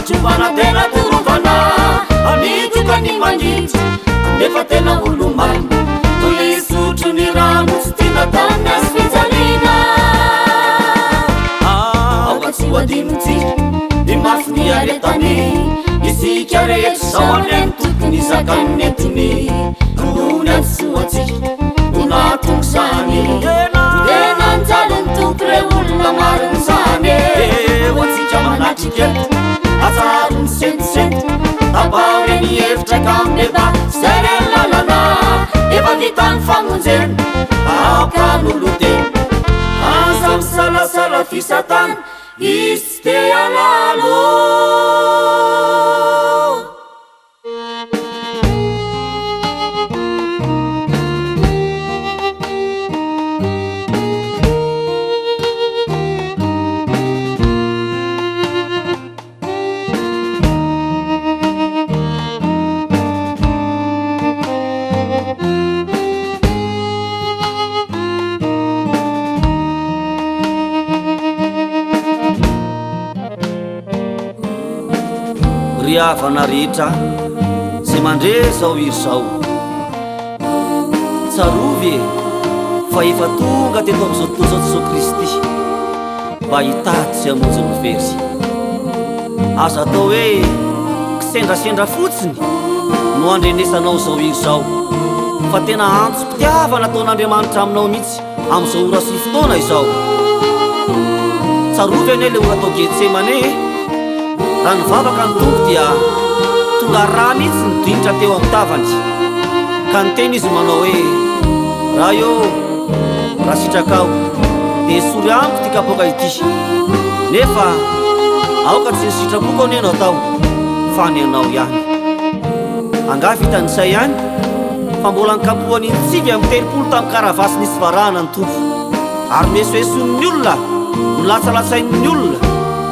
Anjovana tena torovana Anitokany mandritra Nefa tena olomano Tolisotro ny rano Tsy tina tany azy fijaliana Aokatsy hoadinotsy Ny mafy ny aretany Isika rehetra Sao aneny tokony zakany netiny Rohony azy soatsy Donatongo sany Tena njalony tompo re olona mariny sany Hoatsika manatrika Atsaro ny sentisety Tapao re ny hevitra kamneba Zay re lalana Efa vitany famonjeny Aokan'oloteny Aza misalasala fisatany Izy tsy te alalo Riavana rehetra Zay mandre zao iry zao Tsarovy Fa efa tonga teto am'izao tontolo zao Kristy Mba hitady sy hamonjy ny very Aza atao hoe Kisendrasendra fotsiny No andrenesanao zao iry zao Fa tena antso-pitiavana ataon'Andriamanitra aminao mihitsy Am'izao ora sy fotoana izao Tsarovy ane le ora atao Getsemane Raha nivavaka ny tompo dia tonga raha mihitsy nidinitra teo amin'ny tavany Ka niteny izy manao hoe Raha io raha sitrakao Dia sory amiko ty kapoka ity Nefa aoka tsy nisitrakoko ao neno atao Fa ny anao ihany Anga vitan'izay ihany Fa mbola nikapohany intsivy amin'ny telopolo tamin'ny karavasy nisy varahana ny tompo Ary mesoeson'ny olona Milatsalatsain'ny olona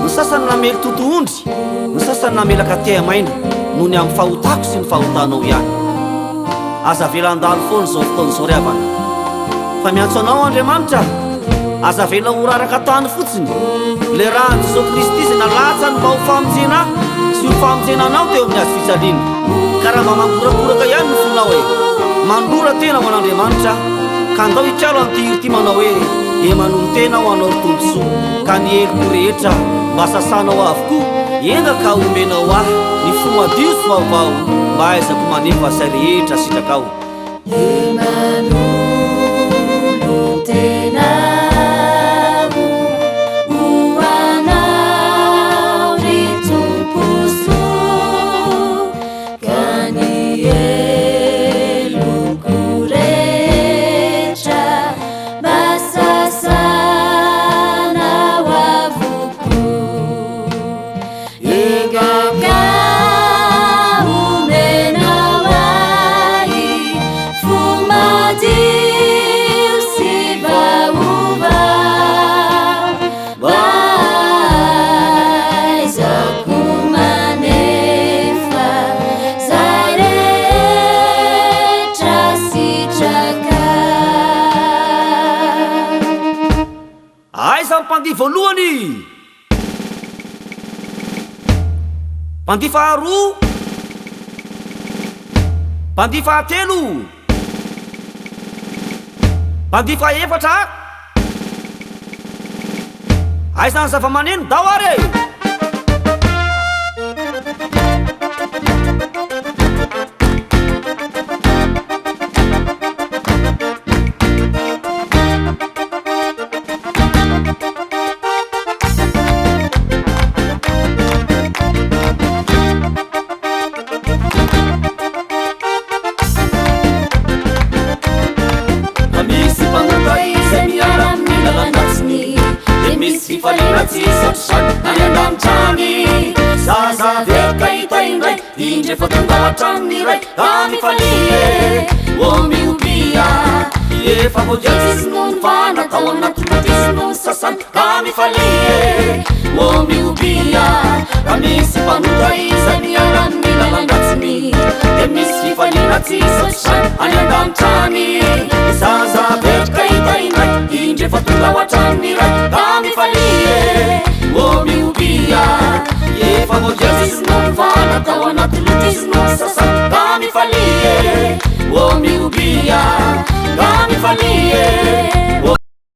Ny sasany namely totoondry Ny sasany namelaka tea-maina Noho ny amin'ny fahotako sy ny fahotanao ihany Aza velandalo foana zao fotoan'izao riavana Fa miantso anao Andriamanitra Aza vela horaraka tany fotsiny Le raha Jesosy Kristy izay nalatsa ny mba ho famonjena Sy ho famonjena anao teo amin'ny azy fijaliana Ka raha mba mangorakoraka ihany ny fonao hoe Mandora tena ho an'Andriamanitra Ka andao hitralo an'ity iro ty manao hoe Emanon tena ho anao tombosoa Ka ny heliko rehetra Mba sasanao avokoa Enga ka omenao Ny fomadio sy vaovao Mba aizako manefa say rehetra sitrakao Emanon tena Ho anao ry tombosoa Ka ny heliko rehetra Mba sasanao avokoa Enga ka omenao fomadio sy vaovao Mba aizako manefa Zay rehetra sitrakao Aiza ny mpandihy voalohany Mpandihy faharoa Mpandihy fahatelo Mpandihy fahaefatra Aiza ny zava-maneno dao are Indre fa tonga hatrany ray Amifalie Omiobia Efa voajesy noho ny vanatao anatonatesy noho ny sasany Amifalie Omiobia Raha misy mpanota izay miarany lalandratsiny Dia misy fifaliana tsy saotrany any an-danitrany